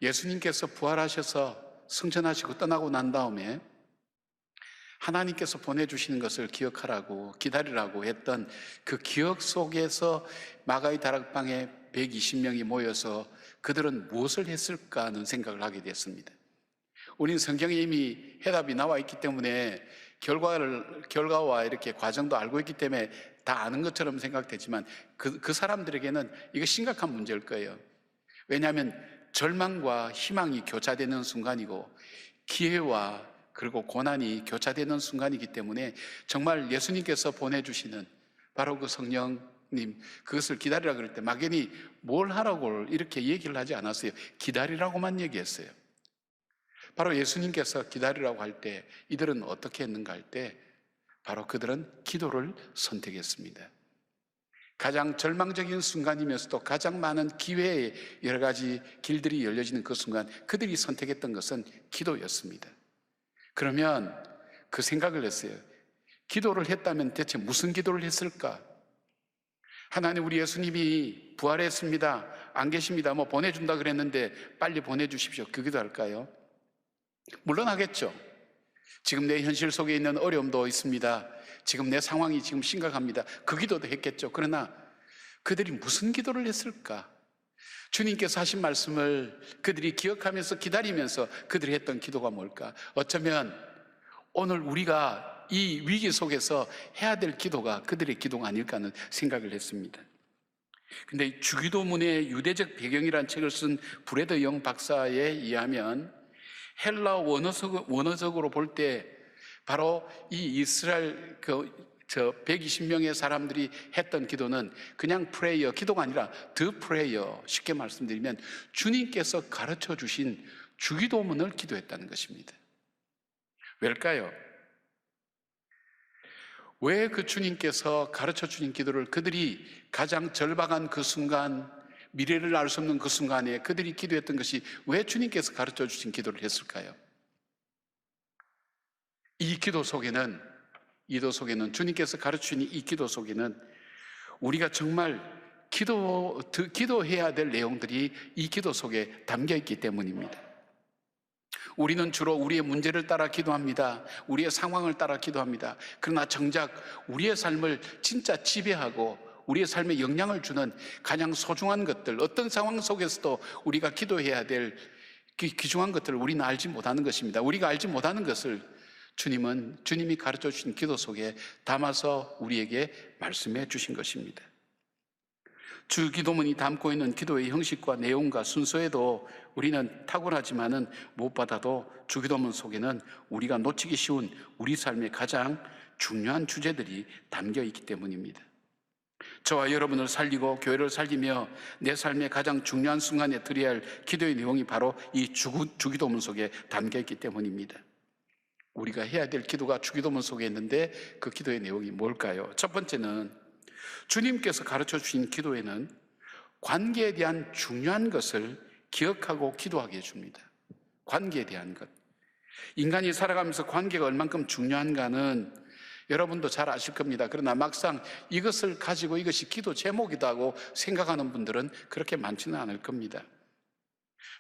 예수님께서 부활하셔서 승천하시고 떠나고 난 다음에 하나님께서 보내주시는 것을 기억하라고, 기다리라고 했던 그 기억 속에서 마가의 다락방에 120명이 모여서 그들은 무엇을 했을까 하는 생각을 하게 됐습니다. 우리는 성경에 이미 해답이 나와 있기 때문에 결과와 이렇게 과정도 알고 있기 때문에 다 아는 것처럼 생각되지만 그 사람들에게는 이거 심각한 문제일 거예요. 왜냐하면 절망과 희망이 교차되는 순간이고 기회와 그리고 고난이 교차되는 순간이기 때문에 정말 예수님께서 보내주시는 바로 그 성령님, 그것을 기다리라 그럴 때 막연히 뭘 하라고 이렇게 얘기를 하지 않았어요. 기다리라고만 얘기했어요. 바로 예수님께서 기다리라고 할 때 이들은 어떻게 했는가 할 때 바로 그들은 기도를 선택했습니다. 가장 절망적인 순간이면서도 가장 많은 기회의 여러 가지 길들이 열려지는 그 순간 그들이 선택했던 것은 기도였습니다. 그러면 그 생각을 했어요. 기도를 했다면 대체 무슨 기도를 했을까? 하나님, 우리 예수님이 부활했습니다, 안 계십니다, 뭐 보내준다 그랬는데 빨리 보내주십시오, 그 기도할까요? 물론 하겠죠. 지금 내 현실 속에 있는 어려움도 있습니다, 지금 내 상황이 지금 심각합니다, 그 기도도 했겠죠. 그러나 그들이 무슨 기도를 했을까? 주님께서 하신 말씀을 그들이 기억하면서 기다리면서 그들이 했던 기도가 뭘까? 어쩌면 오늘 우리가 이 위기 속에서 해야 될 기도가 그들의 기도가 아닐까 하는 생각을 했습니다. 근데 주기도문의 유대적 배경이라는 책을 쓴 브래더 영 박사에 의하면 헬라 원어적으로 볼 때 바로 이 이스라엘 120명의 사람들이 했던 기도는 그냥 프레이어, 기도가 아니라 더 프레이어, 쉽게 말씀드리면 주님께서 가르쳐 주신 주기도문을 기도했다는 것입니다. 왜일까요? 왜 그 주님께서 가르쳐 주신 기도를 그들이 가장 절박한 그 순간, 미래를 알 수 없는 그 순간에 그들이 기도했던 것이 왜 주님께서 가르쳐 주신 기도를 했을까요? 이 기도 속에는 주님께서 가르치신 이 기도 속에는 우리가 정말 기도해야 될 내용들이 이 기도 속에 담겨 있기 때문입니다. 우리는 주로 우리의 문제를 따라 기도합니다. 우리의 상황을 따라 기도합니다. 그러나 정작 우리의 삶을 진짜 지배하고 우리의 삶에 영향을 주는 가장 소중한 것들, 어떤 상황 속에서도 우리가 기도해야 될 귀중한 것들을 우리는 알지 못하는 것입니다. 우리가 알지 못하는 것을 주님이 가르쳐 주신 기도 속에 담아서 우리에게 말씀해 주신 것입니다. 주기도문이 담고 있는 기도의 형식과 내용과 순서에도 우리는 탁월하지만은 무엇보다도 주기도문 속에는 우리가 놓치기 쉬운 우리 삶의 가장 중요한 주제들이 담겨 있기 때문입니다. 저와 여러분을 살리고 교회를 살리며 내 삶의 가장 중요한 순간에 드려야 할 기도의 내용이 바로 이 주기도문 속에 담겨 있기 때문입니다. 우리가 해야 될 기도가 주기도문 속에 있는데 그 기도의 내용이 뭘까요? 첫 번째는 주님께서 가르쳐 주신 기도에는 관계에 대한 중요한 것을 기억하고 기도하게 해줍니다. 관계에 대한 것. 인간이 살아가면서 관계가 얼만큼 중요한가는 여러분도 잘 아실 겁니다. 그러나 막상 이것을 가지고 이것이 기도 제목이다 하고 생각하는 분들은 그렇게 많지는 않을 겁니다.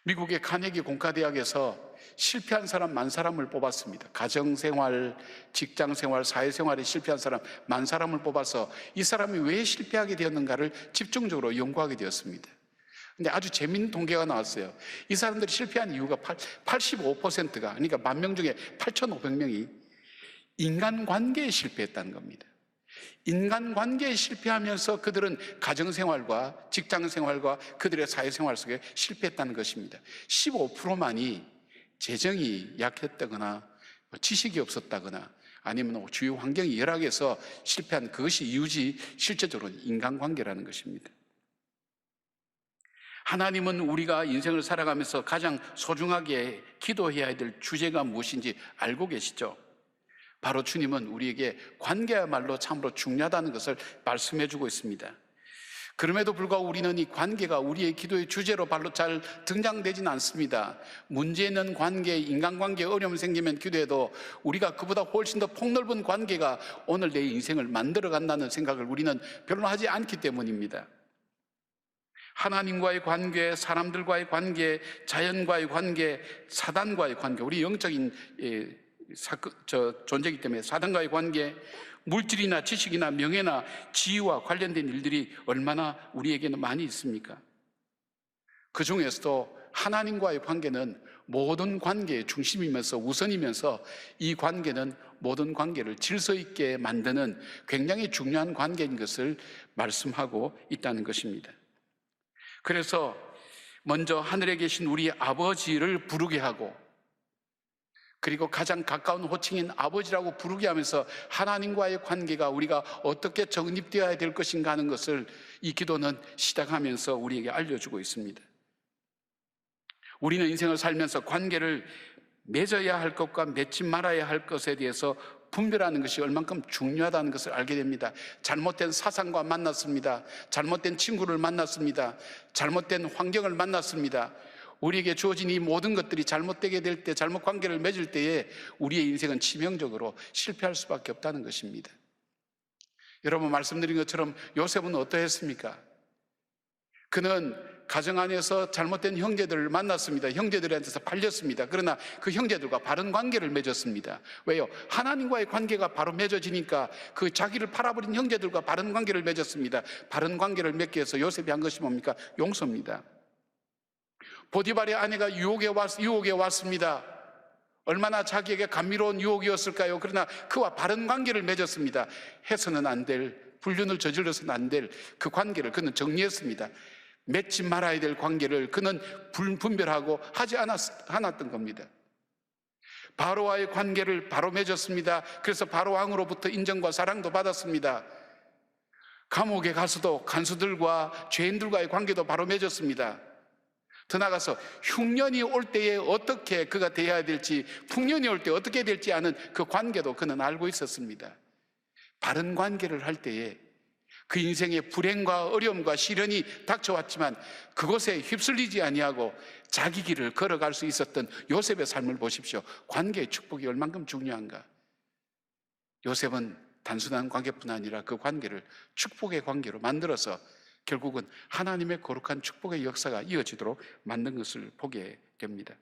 미국의 카네기 공과대학에서 실패한 사람 10,000사람을 뽑았습니다. 가정생활, 직장생활, 사회생활에 실패한 사람 10,000사람을 뽑아서 이 사람이 왜 실패하게 되었는가를 집중적으로 연구하게 되었습니다. 근데 아주 재미있는 통계가 나왔어요. 이 사람들이 실패한 이유가 85%가, 그러니까 10,000명 중에 8,500명이 인간관계에 실패했다는 겁니다. 인간관계에 실패하면서 그들은 가정생활과 직장생활과 그들의 사회생활 속에 실패했다는 것입니다. 15%만이 재정이 약했다거나 지식이 없었다거나 아니면 주요 환경이 열악해서 실패한 그것이 이유지 실제적으로는 인간관계라는 것입니다. 하나님은 우리가 인생을 살아가면서 가장 소중하게 기도해야 될 주제가 무엇인지 알고 계시죠? 바로 주님은 우리에게 관계야말로 참으로 중요하다는 것을 말씀해 주고 있습니다. 그럼에도 불구하고 우리는 이 관계가 우리의 기도의 주제로 별로 잘 등장되지는 않습니다. 문제 있는 관계, 인간관계에 어려움이 생기면 기도해도 우리가 그보다 훨씬 더 폭넓은 관계가 오늘 내 인생을 만들어 간다는 생각을 우리는 별로 하지 않기 때문입니다. 하나님과의 관계, 사람들과의 관계, 자연과의 관계, 사단과의 관계, 우리 영적인 존재이기 때문에 사단과의 관계, 물질이나 지식이나 명예나 지위와 관련된 일들이 얼마나 우리에게는 많이 있습니까? 그 중에서도 하나님과의 관계는 모든 관계의 중심이면서 우선이면서 이 관계는 모든 관계를 질서 있게 만드는 굉장히 중요한 관계인 것을 말씀하고 있다는 것입니다. 그래서 먼저 하늘에 계신 우리 아버지를 부르게 하고, 그리고 가장 가까운 호칭인 아버지라고 부르게 하면서 하나님과의 관계가 우리가 어떻게 정립되어야 될 것인가 하는 것을 이 기도는 시작하면서 우리에게 알려주고 있습니다. 우리는 인생을 살면서 관계를 맺어야 할 것과 맺지 말아야 할 것에 대해서 분별하는 것이 얼만큼 중요하다는 것을 알게 됩니다. 잘못된 사상과 만났습니다. 잘못된 친구를 만났습니다. 잘못된 환경을 만났습니다. 우리에게 주어진 이 모든 것들이 잘못되게 될 때, 잘못 관계를 맺을 때에 우리의 인생은 치명적으로 실패할 수밖에 없다는 것입니다. 여러분, 말씀드린 것처럼 요셉은 어떠했습니까? 그는 가정 안에서 잘못된 형제들을 만났습니다. 형제들한테서 팔렸습니다. 그러나 그 형제들과 바른 관계를 맺었습니다. 왜요? 하나님과의 관계가 바로 맺어지니까 그 자기를 팔아버린 형제들과 바른 관계를 맺었습니다. 바른 관계를 맺기 위해서 요셉이 한 것이 뭡니까? 용서입니다. 보디발의 아내가 유혹에 왔습니다. 얼마나 자기에게 감미로운 유혹이었을까요? 그러나 그와 바른 관계를 맺었습니다. 해서는 안 될, 불륜을 저질러서는 안 될 그 관계를 그는 정리했습니다. 맺지 말아야 될 관계를 그는 분별하고 하지 않았던 겁니다. 바로와의 관계를 바로 맺었습니다. 그래서 바로 왕으로부터 인정과 사랑도 받았습니다. 감옥에 가서도 간수들과 죄인들과의 관계도 바로 맺었습니다. 더 나아가서 흉년이 올 때에 어떻게 그가 대해야 될지, 풍년이 올 때 어떻게 될지 아는 그 관계도 그는 알고 있었습니다. 바른 관계를 할 때에 그 인생의 불행과 어려움과 시련이 닥쳐왔지만 그것에 휩쓸리지 아니하고 자기 길을 걸어갈 수 있었던 요셉의 삶을 보십시오. 관계의 축복이 얼만큼 중요한가. 요셉은 단순한 관계뿐 아니라 그 관계를 축복의 관계로 만들어서 결국은 하나님의 거룩한 축복의 역사가 이어지도록 만든 것을 보게 됩니다.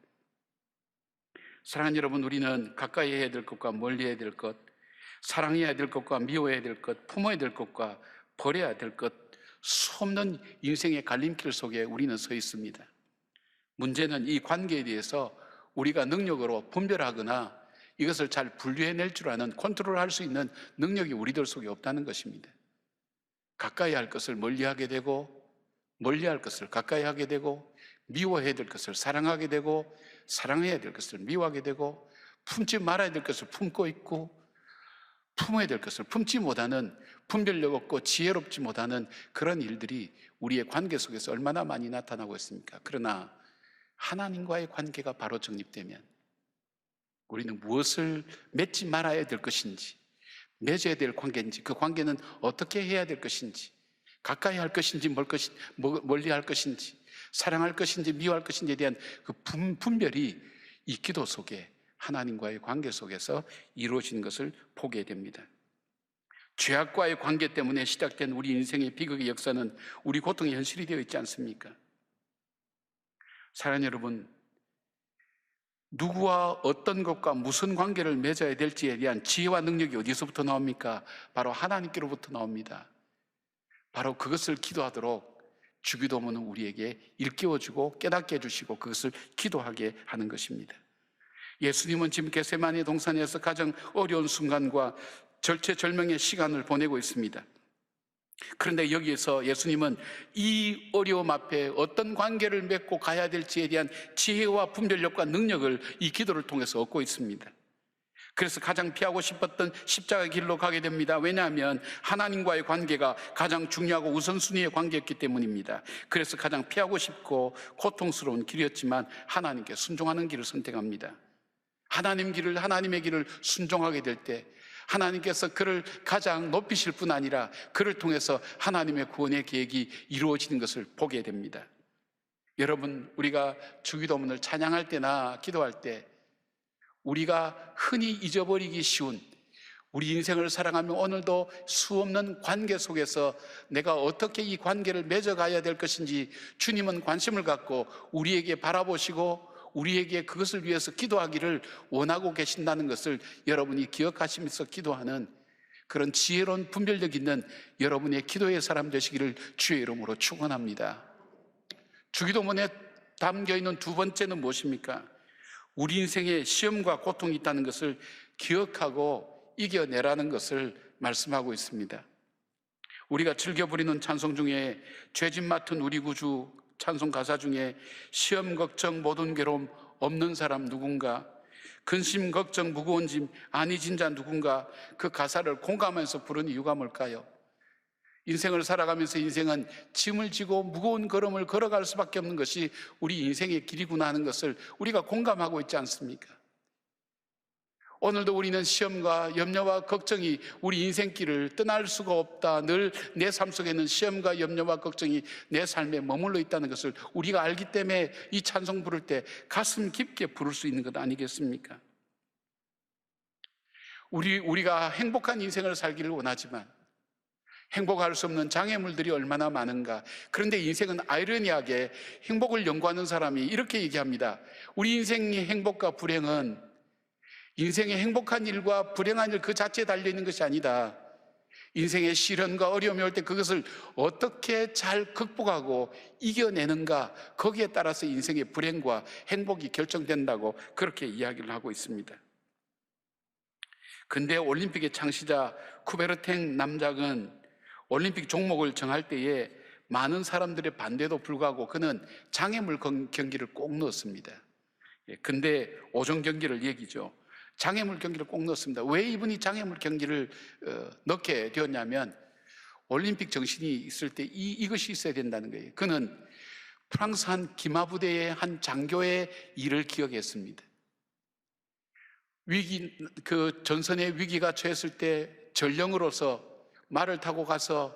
사랑하는 여러분, 우리는 가까이 해야 될 것과 멀리 해야 될 것, 사랑해야 될 것과 미워해야 될 것, 품어야 될 것과 버려야 될 것, 수없는 인생의 갈림길 속에 우리는 서 있습니다. 문제는 이 관계에 대해서 우리가 능력으로 분별하거나 이것을 잘 분류해낼 줄 아는, 컨트롤할 수 있는 능력이 우리들 속에 없다는 것입니다. 가까이 할 것을 멀리하게 되고, 멀리할 것을 가까이 하게 되고, 미워해야 될 것을 사랑하게 되고, 사랑해야 될 것을 미워하게 되고, 품지 말아야 될 것을 품고 있고, 품어야 될 것을 품지 못하는, 분별력 없고 지혜롭지 못하는 그런 일들이 우리의 관계 속에서 얼마나 많이 나타나고 있습니까? 그러나 하나님과의 관계가 바로 정립되면 우리는 무엇을 맺지 말아야 될 것인지, 맺어야 될 관계인지, 그 관계는 어떻게 해야 될 것인지, 가까이 할 것인지 멀리 할 것인지, 사랑할 것인지 미워할 것인지에 대한 그 분별이 이 기도 속에, 하나님과의 관계 속에서 이루어지는 것을 보게 됩니다. 죄악과의 관계 때문에 시작된 우리 인생의 비극의 역사는 우리 고통의 현실이 되어 있지 않습니까? 사랑하는 여러분, 누구와 어떤 것과 무슨 관계를 맺어야 될지에 대한 지혜와 능력이 어디서부터 나옵니까? 바로 하나님께로부터 나옵니다. 바로 그것을 기도하도록 주기도문은 우리에게 일깨워주고 깨닫게 해주시고 그것을 기도하게 하는 것입니다. 예수님은 지금 겟세마네 동산에서 가장 어려운 순간과 절체절명의 시간을 보내고 있습니다. 그런데 여기에서 예수님은 이 어려움 앞에 어떤 관계를 맺고 가야 될지에 대한 지혜와 분별력과 능력을 이 기도를 통해서 얻고 있습니다. 그래서 가장 피하고 싶었던 십자가 길로 가게 됩니다. 왜냐하면 하나님과의 관계가 가장 중요하고 우선순위의 관계였기 때문입니다. 그래서 가장 피하고 싶고 고통스러운 길이었지만 하나님께 순종하는 길을 선택합니다. 하나님의 길을 순종하게 될 때 하나님께서 그를 가장 높이실 뿐 아니라 그를 통해서 하나님의 구원의 계획이 이루어지는 것을 보게 됩니다. 여러분, 우리가 주기도문을 찬양할 때나 기도할 때 우리가 흔히 잊어버리기 쉬운, 우리 인생을 살아가며 오늘도 수없는 관계 속에서 내가 어떻게 이 관계를 맺어가야 될 것인지 주님은 관심을 갖고 우리에게 바라보시고 우리에게 그것을 위해서 기도하기를 원하고 계신다는 것을 여러분이 기억하시면서 기도하는 그런 지혜로운 분별력 있는 여러분의 기도의 사람 되시기를 주의 이름으로 축원합니다. 주기도문에 담겨 있는 두 번째는 무엇입니까? 우리 인생에 시험과 고통이 있다는 것을 기억하고 이겨내라는 것을 말씀하고 있습니다. 우리가 즐겨 부리는 찬송 중에 죄짐 맡은 우리 구주 찬송 가사 중에 시험 걱정 모든 괴로움 없는 사람 누군가, 근심 걱정 무거운 짐 아니 진자 누군가, 그 가사를 공감하면서 부른 이유가 뭘까요? 인생을 살아가면서 인생은 짐을 지고 무거운 걸음을 걸어갈 수밖에 없는 것이 우리 인생의 길이구나 하는 것을 우리가 공감하고 있지 않습니까? 오늘도 우리는 시험과 염려와 걱정이 우리 인생길을 떠날 수가 없다. 늘 내 삶 속에는 시험과 염려와 걱정이 내 삶에 머물러 있다는 것을 우리가 알기 때문에 이 찬송 부를 때 가슴 깊게 부를 수 있는 것 아니겠습니까? 우리가 행복한 인생을 살기를 원하지만 행복할 수 없는 장애물들이 얼마나 많은가. 그런데 인생은 아이러니하게 행복을 연구하는 사람이 이렇게 얘기합니다. 우리 인생의 행복과 불행은 인생의 행복한 일과 불행한 일 그 자체에 달려있는 것이 아니다. 인생의 시련과 어려움이 올 때 그것을 어떻게 잘 극복하고 이겨내는가, 거기에 따라서 인생의 불행과 행복이 결정된다고 그렇게 이야기를 하고 있습니다. 근대 올림픽의 창시자 쿠베르탱 남작은 올림픽 종목을 정할 때에 많은 사람들의 반대도 불구하고 그는 장애물 경기를 꼭 넣었습니다. 근데 오종 경기를 얘기죠. 장애물 경기를 꼭 넣었습니다. 왜 이분이 장애물 경기를 넣게 되었냐면 올림픽 정신이 있을 때 이것이 있어야 된다는 거예요. 그는 프랑스 한 기마부대의 한 장교의 일을 기억했습니다. 그 전선의 위기가 처했을 때 전령으로서 말을 타고 가서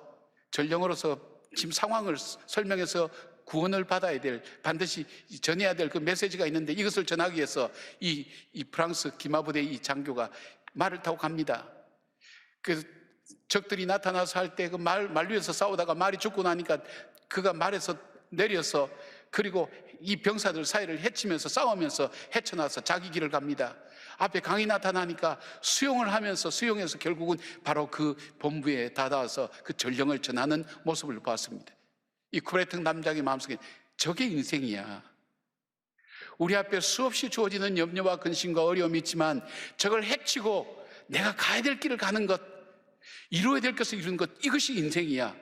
전령으로서 지금 상황을 설명해서 구원을 받아야 될, 반드시 전해야 될 그 메시지가 있는데 이것을 전하기 위해서 이 프랑스 기마부대의 이 장교가 말을 타고 갑니다. 그 적들이 나타나서 할 때 그 말 위에서 싸우다가 말이 죽고 나니까 그가 말에서 내려서 그리고 이 병사들 사이를 헤치면서 싸우면서 헤쳐나서 자기 길을 갑니다. 앞에 강이 나타나니까 수용을 하면서 수용해서 결국은 바로 그 본부에 다다와서 그 전령을 전하는 모습을 봤습니다. 이 쿠베르탱 남작의 마음속에 저게 인생이야. 우리 앞에 수없이 주어지는 염려와 근심과 어려움이 있지만 저걸 헤치고 내가 가야 될 길을 가는 것, 이루어야 될 것을 이루는 것, 이것이 인생이야.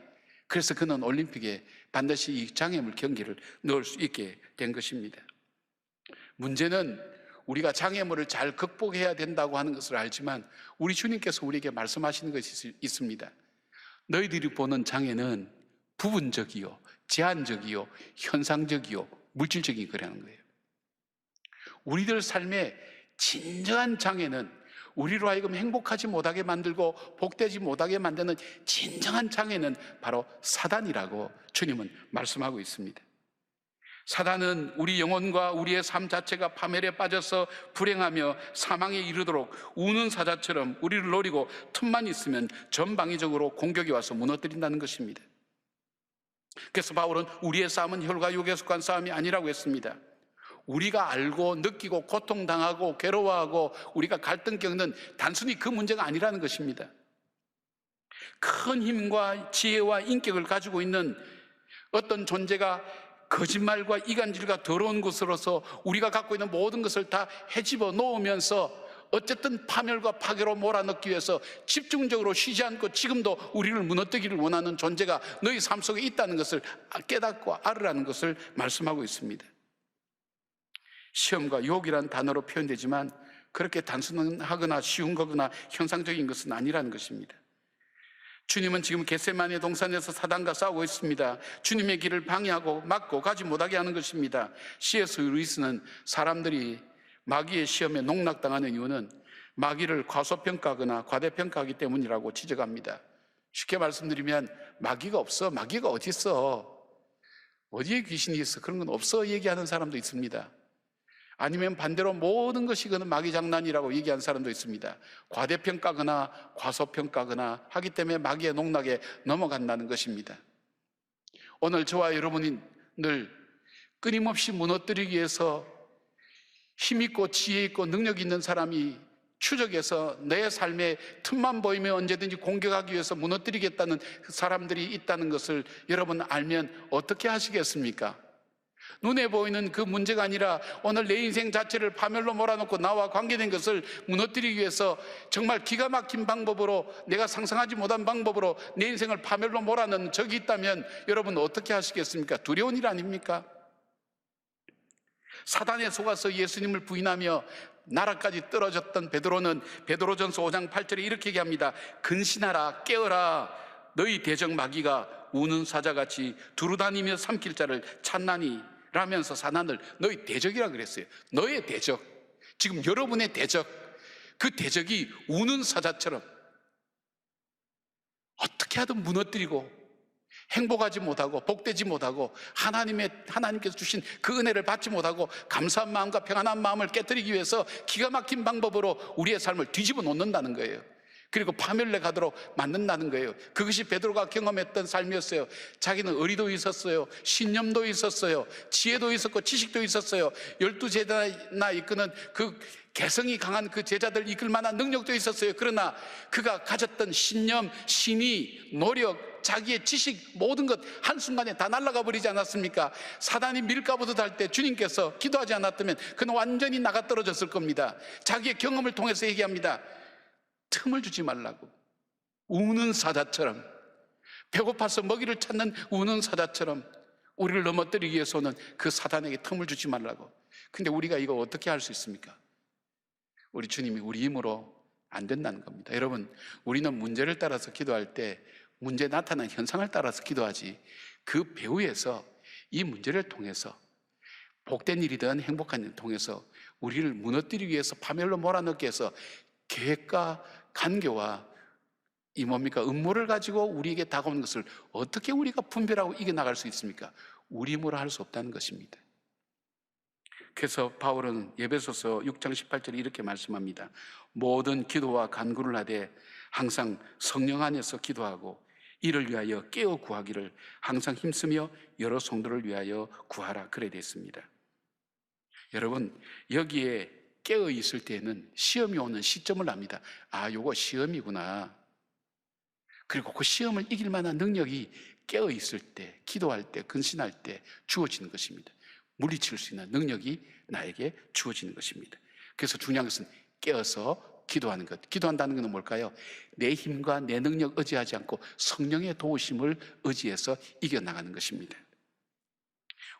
그래서 그는 올림픽에 반드시 이 장애물 경기를 넣을 수 있게 된 것입니다. 문제는 우리가 장애물을 잘 극복해야 된다고 하는 것을 알지만 우리 주님께서 우리에게 말씀하시는 것이 있습니다. 너희들이 보는 장애는 부분적이요, 제한적이요, 현상적이요, 물질적인 거라는 거예요. 우리들 삶의 진정한 장애는 우리로 하여금 행복하지 못하게 만들고 복되지 못하게 만드는 진정한 장애는 바로 사단이라고 주님은 말씀하고 있습니다. 사단은 우리 영혼과 우리의 삶 자체가 파멸에 빠져서 불행하며 사망에 이르도록 우는 사자처럼 우리를 노리고 틈만 있으면 전방위적으로 공격이 와서 무너뜨린다는 것입니다. 그래서 바울은 우리의 싸움은 혈과 육에 속한 싸움이 아니라고 했습니다. 우리가 알고 느끼고 고통당하고 괴로워하고 우리가 갈등 겪는 단순히 그 문제가 아니라는 것입니다. 큰 힘과 지혜와 인격을 가지고 있는 어떤 존재가 거짓말과 이간질과 더러운 것으로서 우리가 갖고 있는 모든 것을 다 헤집어 놓으면서 어쨌든 파멸과 파괴로 몰아넣기 위해서 집중적으로 쉬지 않고 지금도 우리를 무너뜨리기를 원하는 존재가 너희 삶 속에 있다는 것을 깨닫고 알으라는 것을 말씀하고 있습니다. 시험과 유혹이라는 단어로 표현되지만 그렇게 단순하거나 쉬운 거거나 형상적인 것은 아니라는 것입니다. 주님은 지금 겟세마네 동산에서 사단과 싸우고 있습니다. 주님의 길을 방해하고 막고 가지 못하게 하는 것입니다. C.S. 루이스는 사람들이 마귀의 시험에 농락당하는 이유는 마귀를 과소평가하거나 과대평가하기 때문이라고 지적합니다. 쉽게 말씀드리면 마귀가 없어. 마귀가 어디 있어? 어디에 귀신이 있어? 그런 건 없어 얘기하는 사람도 있습니다. 아니면 반대로 모든 것이 그는 마귀 장난이라고 얘기한 사람도 있습니다. 과대평가거나 과소평가거나 하기 때문에 마귀의 농락에 넘어간다는 것입니다. 오늘 저와 여러분이 늘 끊임없이 무너뜨리기 위해서 힘있고 지혜있고 능력 있는 사람이 추적해서 내 삶의 틈만 보이면 언제든지 공격하기 위해서 무너뜨리겠다는 사람들이 있다는 것을 여러분 알면 어떻게 하시겠습니까? 눈에 보이는 그 문제가 아니라 오늘 내 인생 자체를 파멸로 몰아넣고 나와 관계된 것을 무너뜨리기 위해서 정말 기가 막힌 방법으로, 내가 상상하지 못한 방법으로 내 인생을 파멸로 몰아넣는 적이 있다면 여러분 어떻게 하시겠습니까? 두려운 일 아닙니까? 사단에 속아서 예수님을 부인하며 나라까지 떨어졌던 베드로는 베드로전서 5장 8절에 이렇게 얘기합니다. 근신하라, 깨어라, 너희 대적 마귀가 우는 사자같이 두루다니며 삼킬 자를 찾나니 라면서 사단을 너희 대적이라 그랬어요. 너의 대적, 지금 여러분의 대적, 그 대적이 우는 사자처럼 어떻게 하든 무너뜨리고 행복하지 못하고 복되지 못하고 하나님께서 주신 그 은혜를 받지 못하고 감사한 마음과 평안한 마음을 깨뜨리기 위해서 기가 막힌 방법으로 우리의 삶을 뒤집어 놓는다는 거예요. 그리고 파멸에 가도록 만든다는 거예요. 그것이 베드로가 경험했던 삶이었어요. 자기는 의리도 있었어요, 신념도 있었어요, 지혜도 있었고 지식도 있었어요. 12제자나 이끄는 그 개성이 강한 그 제자들 이끌 만한 능력도 있었어요. 그러나 그가 가졌던 신념, 신의, 노력, 자기의 지식, 모든 것 한순간에 다 날아가 버리지 않았습니까? 사단이 밀가부도 달 때 주님께서 기도하지 않았다면 그는 완전히 나가 떨어졌을 겁니다. 자기의 경험을 통해서 얘기합니다. 틈을 주지 말라고. 우는 사자처럼, 배고파서 먹이를 찾는 우는 사자처럼 우리를 넘어뜨리기 위해서는 그 사단에게 틈을 주지 말라고. 근데 우리가 이거 어떻게 할 수 있습니까? 우리 주님이 우리 힘으로 안 된다는 겁니다. 여러분, 우리는 문제를 따라서 기도할 때 문제 나타난 현상을 따라서 기도하지, 그 배후에서 이 문제를 통해서 복된 일이든 행복한 일을 통해서 우리를 무너뜨리기 위해서 파멸로 몰아넣기 위해서 계획과 간교와 이 뭡니까? 음모를 가지고 우리에게 다가오는 것을 어떻게 우리가 분별하고 이겨나갈 수 있습니까? 우리 힘으로 할 수 없다는 것입니다. 그래서 바울은 에베소서 6장 18절에 이렇게 말씀합니다. 모든 기도와 간구를 하되 항상 성령 안에서 기도하고 이를 위하여 깨어 구하기를 항상 힘쓰며 여러 성도를 위하여 구하라, 그래 됐습니다. 여러분, 여기에 깨어 있을 때에는 시험이 오는 시점을 압니다. 아, 요거 시험이구나. 그리고 그 시험을 이길 만한 능력이 깨어 있을 때, 기도할 때, 근신할 때 주어지는 것입니다. 물리칠 수 있는 능력이 나에게 주어지는 것입니다. 그래서 중요한 것은 깨어서 기도하는 것. 기도한다는 것은 뭘까요? 내 힘과 내 능력 의지하지 않고 성령의 도우심을 의지해서 이겨나가는 것입니다.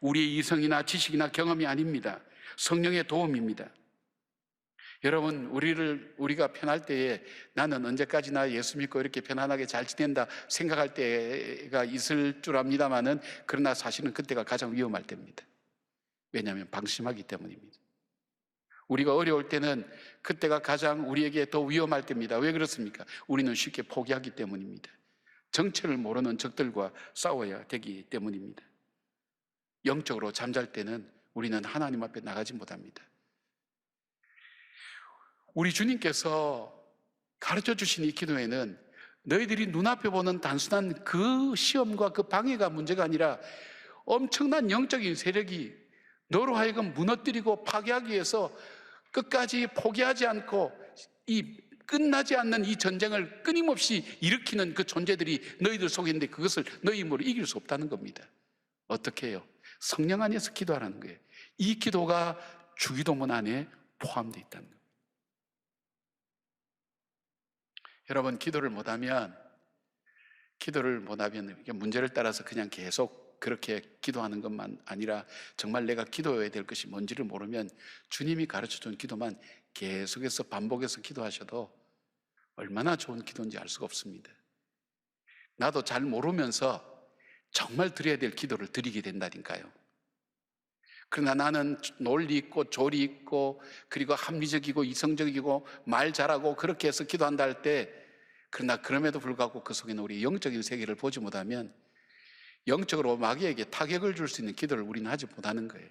우리의 이성이나 지식이나 경험이 아닙니다. 성령의 도움입니다. 여러분, 우리가 편할 때에 나는 언제까지나 예수 믿고 이렇게 편안하게 잘 지낸다 생각할 때가 있을 줄 압니다만은, 그러나 사실은 그때가 가장 위험할 때입니다. 왜냐하면 방심하기 때문입니다. 우리가 어려울 때는 그때가 가장 우리에게 더 위험할 때입니다. 왜 그렇습니까? 우리는 쉽게 포기하기 때문입니다. 정체를 모르는 적들과 싸워야 되기 때문입니다. 영적으로 잠잘 때는 우리는 하나님 앞에 나가지 못합니다. 우리 주님께서 가르쳐 주신 이 기도에는 너희들이 눈앞에 보는 단순한 그 시험과 그 방해가 문제가 아니라 엄청난 영적인 세력이 너로 하여금 무너뜨리고 파괴하기 위해서 끝까지 포기하지 않고 이 끝나지 않는 이 전쟁을 끊임없이 일으키는 그 존재들이 너희들 속에 있는데 그것을 너희 힘으로 이길 수 없다는 겁니다. 어떻게 해요? 성령 안에서 기도하라는 거예요. 이 기도가 주기도문 안에 포함되어 있다는 거예요. 여러분, 기도를 못하면 문제를 따라서 그냥 계속 그렇게 기도하는 것만 아니라 정말 내가 기도해야 될 것이 뭔지를 모르면 주님이 가르쳐준 기도만 계속해서 반복해서 기도하셔도 얼마나 좋은 기도인지 알 수가 없습니다. 나도 잘 모르면서 정말 드려야 될 기도를 드리게 된다니까요. 그러나 나는 논리 있고 조리 있고 그리고 합리적이고 이성적이고 말 잘하고 그렇게 해서 기도한다 할 때, 그러나 그럼에도 불구하고 그 속에는 우리 영적인 세계를 보지 못하면 영적으로 마귀에게 타격을 줄 수 있는 기도를 우리는 하지 못하는 거예요.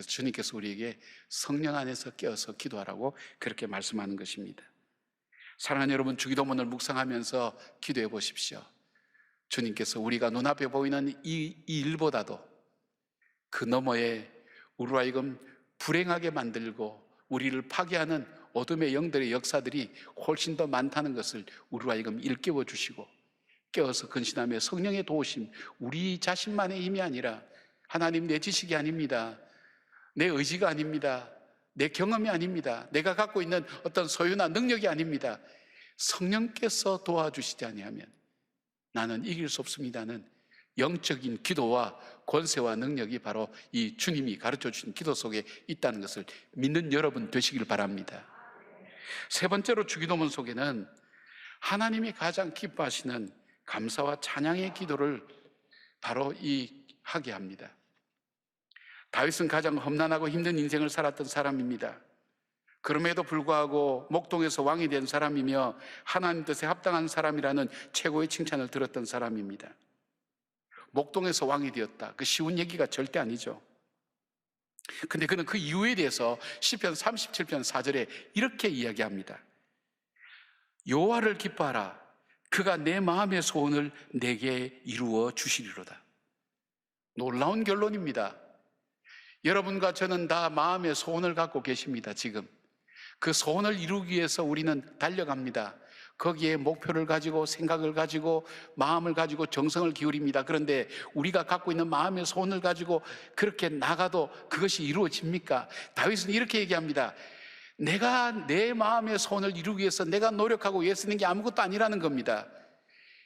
그래서 주님께서 우리에게 성령 안에서 깨어서 기도하라고 그렇게 말씀하는 것입니다. 사랑하는 여러분, 주기도문을 묵상하면서 기도해 보십시오. 주님께서 우리가 눈앞에 보이는 이 일보다도 그 너머에 우리로 하여금 불행하게 만들고 우리를 파괴하는 어둠의 영들의 역사들이 훨씬 더 많다는 것을 우리로 하여금 일깨워 주시고, 깨어서 근신하며 성령의 도우심, 우리 자신만의 힘이 아니라, 하나님, 내 지식이 아닙니다, 내 의지가 아닙니다, 내 경험이 아닙니다, 내가 갖고 있는 어떤 소유나 능력이 아닙니다, 성령께서 도와주시지 아니하면 나는 이길 수 없습니다는 영적인 기도와 권세와 능력이 바로 이 주님이 가르쳐 주신 기도 속에 있다는 것을 믿는 여러분 되시길 바랍니다. 세 번째로, 주기도문 속에는 하나님이 가장 기뻐하시는 감사와 찬양의 기도를 바로 하게 합니다. 다윗은 가장 험난하고 힘든 인생을 살았던 사람입니다. 그럼에도 불구하고 목동에서 왕이 된 사람이며 하나님 뜻에 합당한 사람이라는 최고의 칭찬을 들었던 사람입니다. 목동에서 왕이 되었다, 그 쉬운 얘기가 절대 아니죠. 근데 그는 그 이유에 대해서 시편 37편 4절에 이렇게 이야기합니다. 여호와를 기뻐하라, 그가 내 마음의 소원을 내게 이루어 주시리로다. 놀라운 결론입니다. 여러분과 저는 다 마음의 소원을 갖고 계십니다. 지금 그 소원을 이루기 위해서 우리는 달려갑니다. 거기에 목표를 가지고, 생각을 가지고, 마음을 가지고 정성을 기울입니다. 그런데 우리가 갖고 있는 마음의 소원을 가지고 그렇게 나가도 그것이 이루어집니까? 다윗은 이렇게 얘기합니다. 내가 내 마음의 소원을 이루기 위해서 내가 노력하고 애쓰는 게 아무것도 아니라는 겁니다.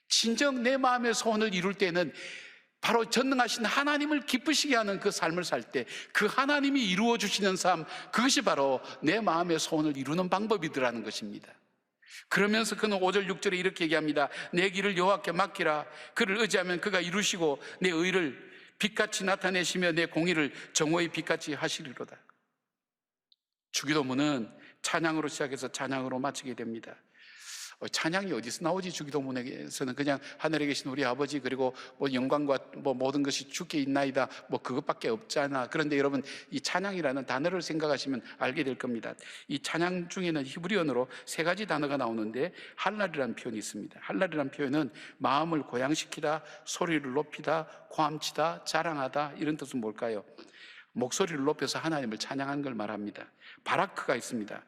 진정 내 마음의 소원을 이룰 때는 바로 전능하신 하나님을 기쁘시게 하는 그 삶을 살 때 그 하나님이 이루어 주시는 삶, 그것이 바로 내 마음의 소원을 이루는 방법이더라는 것입니다. 그러면서 그는 5절 6절에 이렇게 얘기합니다. 내 길을 여호와께 맡기라, 그를 의지하면 그가 이루시고 내 의를 빛같이 나타내시며 내 공의를 정오의 빛같이 하시리로다. 주기도문은 찬양으로 시작해서 찬양으로 마치게 됩니다. 찬양이 어디서 나오지? 주기도문에서는 그냥 하늘에 계신 우리 아버지, 그리고 뭐 영광과 뭐 모든 것이 주께 있나이다, 뭐 그것밖에 없잖아. 그런데 여러분, 이 찬양이라는 단어를 생각하시면 알게 될 겁니다. 이 찬양 중에는 히브리어로 세 가지 단어가 나오는데 할랄이라는 표현이 있습니다. 할랄이라는 표현은 마음을 고양시키다, 소리를 높이다, 고함치다, 자랑하다, 이런 뜻은 뭘까요? 목소리를 높여서 하나님을 찬양하는 걸 말합니다. 바라크가 있습니다.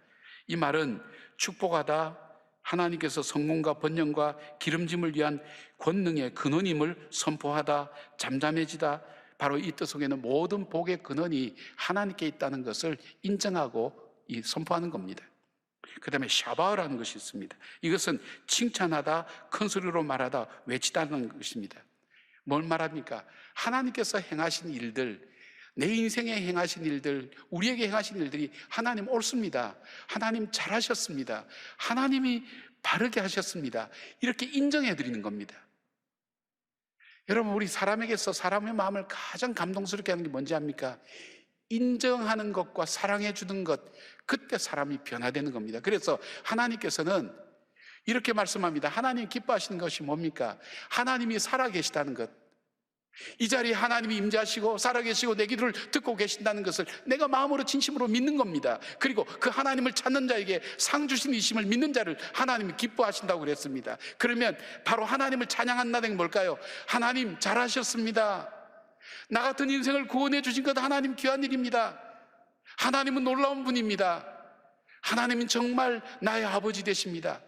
이 말은 축복하다, 하나님께서 성공과 번영과 기름짐을 위한 권능의 근원임을 선포하다, 잠잠해지다, 바로 이 뜻 속에는 모든 복의 근원이 하나님께 있다는 것을 인정하고 선포하는 겁니다. 그 다음에 샤바라는 것이 있습니다. 이것은 칭찬하다, 큰 소리로 말하다, 외치다는 것입니다. 뭘 말합니까? 하나님께서 행하신 일들, 내 인생에 행하신 일들, 우리에게 행하신 일들이 하나님 옳습니다, 하나님 잘하셨습니다, 하나님이 바르게 하셨습니다, 이렇게 인정해 드리는 겁니다. 여러분, 우리 사람에게서 사람의 마음을 가장 감동스럽게 하는 게 뭔지 압니까? 인정하는 것과 사랑해 주는 것, 그때 사람이 변화되는 겁니다. 그래서 하나님께서는 이렇게 말씀합니다. 하나님 기뻐하시는 것이 뭡니까? 하나님이 살아계시다는 것, 이 자리에 하나님이 임재하시고 살아계시고 내 기도를 듣고 계신다는 것을 내가 마음으로 진심으로 믿는 겁니다. 그리고 그 하나님을 찾는 자에게 상 주신 이심을 믿는 자를 하나님이 기뻐하신다고 그랬습니다. 그러면 바로 하나님을 찬양한다는 게 뭘까요? 하나님 잘하셨습니다, 나 같은 인생을 구원해 주신 것 하나님 귀한 일입니다, 하나님은 놀라운 분입니다, 하나님은 정말 나의 아버지 되십니다,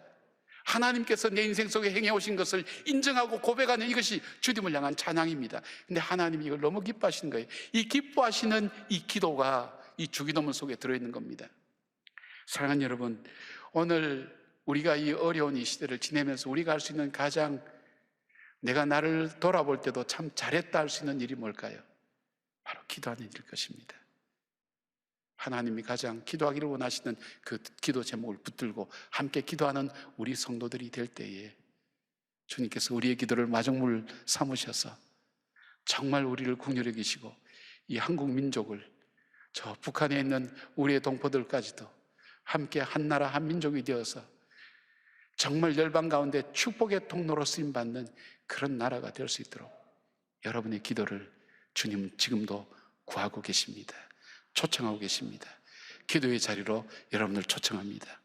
하나님께서 내 인생 속에 행해오신 것을 인정하고 고백하는 이것이 주님을 향한 찬양입니다. 근데 하나님이 이걸 너무 기뻐하시는 거예요. 이 기뻐하시는 이 기도가 이 주기도문 속에 들어있는 겁니다. 사랑하는 여러분, 오늘 우리가 이 어려운 이 시대를 지내면서 우리가 할 수 있는 가장, 내가 나를 돌아볼 때도 참 잘했다 할 수 있는 일이 뭘까요? 바로 기도하는 일일 것입니다. 하나님이 가장 기도하기를 원하시는 그 기도 제목을 붙들고 함께 기도하는 우리 성도들이 될 때에 주님께서 우리의 기도를 마중물 삼으셔서 정말 우리를 긍휼히 여기시고 이 한국 민족을, 저 북한에 있는 우리의 동포들까지도 함께 한 나라 한 민족이 되어서 정말 열방 가운데 축복의 통로로 쓰임받는 그런 나라가 될 수 있도록 여러분의 기도를 주님은 지금도 구하고 계십니다. 초청하고 계십니다. 기도의 자리로 여러분을 초청합니다.